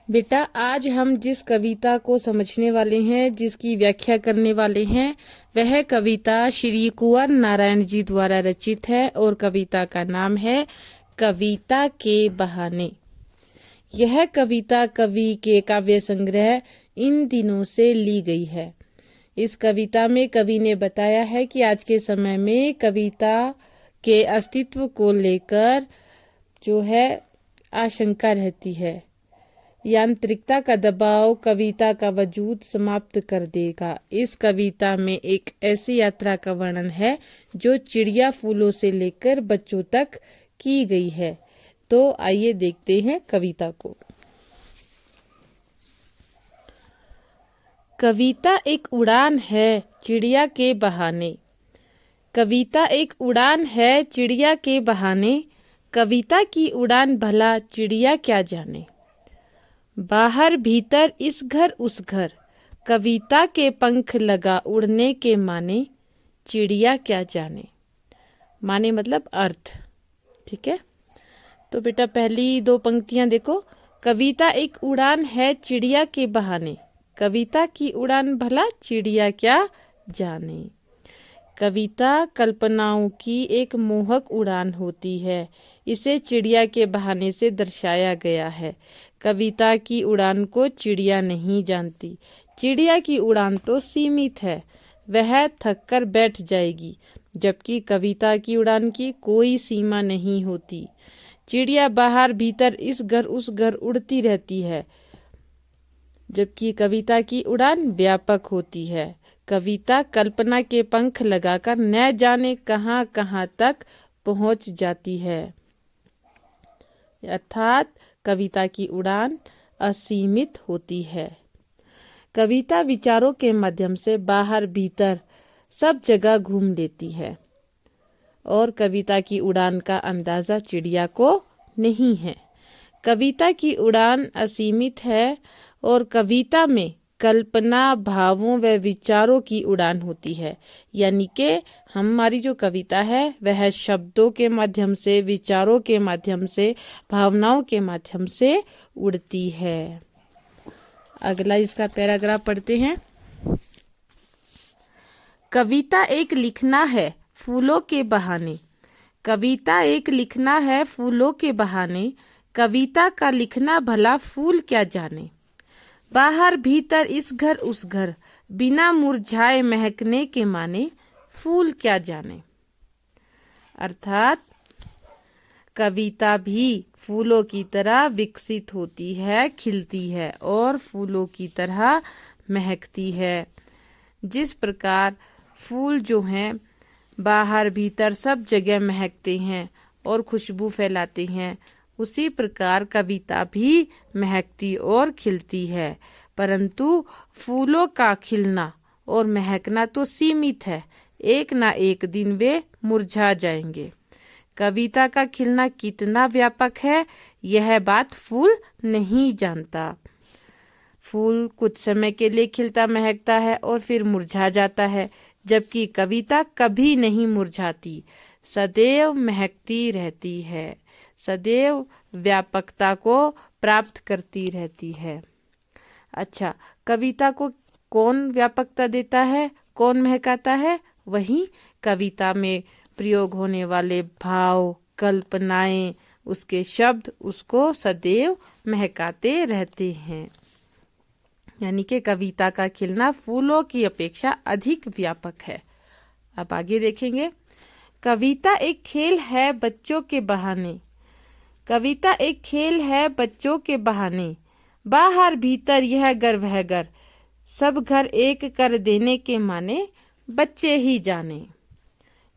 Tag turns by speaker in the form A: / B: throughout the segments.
A: बेटा, आज हम जिस कविता को समझने वाले हैं, जिसकी व्याख्या करने वाले हैं, वह कविता श्री कुंवर नारायण जी द्वारा रचित है और कविता का नाम है कविता के बहाने। यह कविता कवि के काव्य संग्रह इन दिनों से ली गई है। इस कविता में कवि ने बताया है कि आज के समय में कविता के अस्तित्व को लेकर जो है आशंका रहती है। यांत्रिकता का दबाव कविता का वजूद समाप्त कर देगा। इस कविता में एक ऐसी यात्रा का वर्णन है जो चिड़िया फूलों से लेकर बच्चों तक की गई है। तो आइए देखते हैं कविता को। कविता एक उड़ान है चिड़िया के बहाने। कविता एक उड़ान है चिड़िया के बहाने। कविता की उड़ान भला चिड़िया क्या जाने। बाहर भीतर इस घर उस घर, कविता के पंख लगा उड़ने के माने। चिड़िया क्या जाने। माने मतलब अर्थ। ठीक है, तो बेटा पहली दो पंक्तियां देखो। कविता एक उड़ान है चिड़िया के बहाने। कविता की उड़ान भला चिड़िया क्या जाने। कविता कल्पनाओं की एक मोहक उड़ान होती है। इसे चिड़िया के बहाने से दर्शाया गया है। कविता की उड़ान को चिड़िया नहीं जानती। चिड़िया की उड़ान तो सीमित है, वह थक कर बैठ जाएगी, जबकि कविता की उड़ान की कोई सीमा नहीं होती। चिड़िया बाहर भीतर इस घर उस घर उड़ती रहती है, जबकि कविता की उड़ान व्यापक होती है। कविता कल्पना के पंख लगाकर न जाने कहां कहां तक पहुंच जाती है, अर्थात कविता की उड़ान असीमित होती है। कविता विचारों के माध्यम से बाहर भीतर सब जगह घूम लेती है और कविता की उड़ान का अंदाजा चिड़िया को नहीं है। कविता की उड़ान असीमित है और कविता में कल्पना, भावों व विचारों की उड़ान होती है। यानी कि हमारी जो कविता है वह शब्दों के माध्यम से, विचारों के माध्यम से, भावनाओं के माध्यम से उड़ती है। अगला इसका पैराग्राफ पढ़ते हैं। कविता एक लिखना है फूलों के बहाने। कविता एक लिखना है फूलों के बहाने। कविता का लिखना भला फूल क्या जाने। बाहर भीतर इस घर उस घर, बिना मुरझाए महकने के माने। फूल क्या जाने। अर्थात कविता भी फूलों की तरह विकसित होती है, खिलती है और फूलों की तरह महकती है। जिस प्रकार फूल जो हैं बाहर भीतर सब जगह महकते हैं और खुशबू फैलाते हैं, उसी प्रकार कविता भी महकती और खिलती है। परंतु फूलों का खिलना और महकना तो सीमित है, एक ना एक दिन वे मुरझा जाएंगे। कविता का खिलना कितना व्यापक है, यह बात फूल नहीं जानता। फूल कुछ समय के लिए खिलता महकता है और फिर मुरझा जाता है, जबकि कविता कभी नहीं मुरझाती, सदैव महकती रहती है, सदैव व्यापकता को प्राप्त करती रहती है। अच्छा, कविता को कौन व्यापकता देता है, कौन महकाता है? वही कविता में प्रयोग होने वाले भाव, कल्पनाएं, उसके शब्द उसको सदैव महकाते रहते हैं। यानी कि कविता का खिलना फूलों की अपेक्षा अधिक व्यापक है। अब आगे देखेंगे। कविता एक खेल है बच्चों के बहाने। कविता एक खेल है बच्चों के बहाने। बाहर भीतर यह घर वह घर, सब घर एक कर देने के माने। बच्चे ही जाने।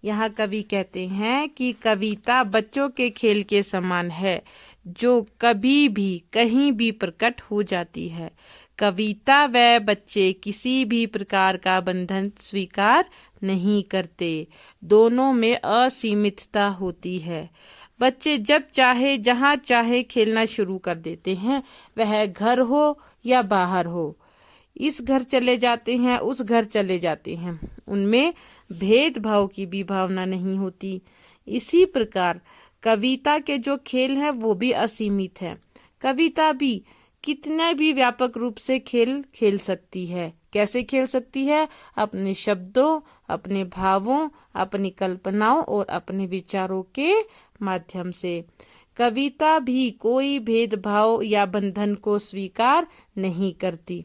A: यहाँ कवि कहते हैं कि कविता बच्चों के खेल के समान है, जो कभी भी कहीं भी प्रकट हो जाती है। कविता व बच्चे किसी भी प्रकार का बंधन स्वीकार नहीं करते, दोनों में असीमितता होती है। बच्चे जब चाहे जहाँ चाहे खेलना शुरू कर देते हैं, वह घर हो या बाहर हो। इस घर चले जाते हैं, उस घर चले जाते हैं, उनमें भेदभाव की भी भावना नहीं होती। इसी प्रकार कविता के जो खेल हैं वो भी असीमित है। कविता भी कितना भी व्यापक रूप से खेल खेल सकती है। कैसे खेल सकती है? अपने शब्दों, अपने भावों, अपनी कल्पनाओं और अपने विचारों के माध्यम से। कविता भी कोई भेदभाव या बंधन को स्वीकार नहीं करती।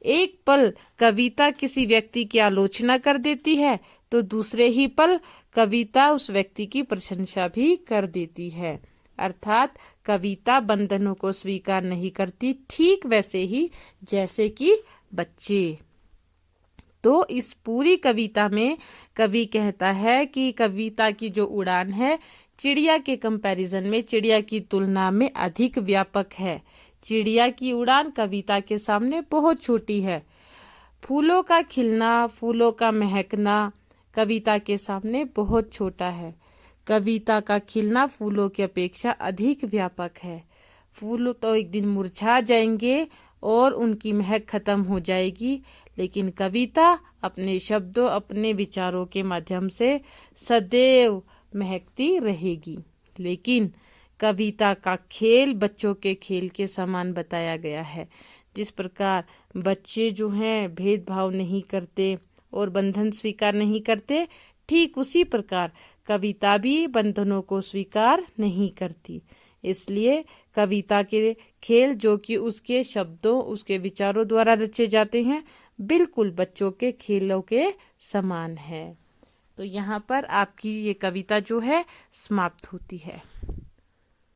A: एक पल कविता किसी व्यक्ति की आलोचना कर देती है तो दूसरे ही पल कविता उस व्यक्ति की प्रशंसा भी कर देती है। अर्थात कविता बंधनों को स्वीकार नहीं करती, ठीक वैसे ही जैसे कि बच्चे। तो इस पूरी कविता में कवि कहता है कि कविता की जो उड़ान है चिड़िया के कंपैरिजन में, चिड़िया की तुलना में अधिक व्यापक है। चिड़िया की उड़ान कविता के सामने बहुत छोटी है। फूलों का खिलना, फूलों का महकना कविता के सामने बहुत छोटा है। कविता का खिलना फूलों की अपेक्षा अधिक व्यापक है। फूल तो एक दिन मुरझा जाएंगे और उनकी महक खत्म हो जाएगी, लेकिन कविता अपने शब्दों, अपने विचारों के माध्यम से सदैव महकती रहेगी। लेकिन कविता का खेल बच्चों के खेल के समान बताया गया है। जिस प्रकार बच्चे जो हैं भेदभाव नहीं करते और बंधन स्वीकार नहीं करते, ठीक उसी प्रकार कविता भी बंधनों को स्वीकार नहीं करती। इसलिए कविता के खेल जो कि उसके शब्दों, उसके विचारों द्वारा रचे जाते हैं, बिल्कुल बच्चों के खेलों के समान है। तो यहाँ पर आपकी ये कविता जो है समाप्त होती है।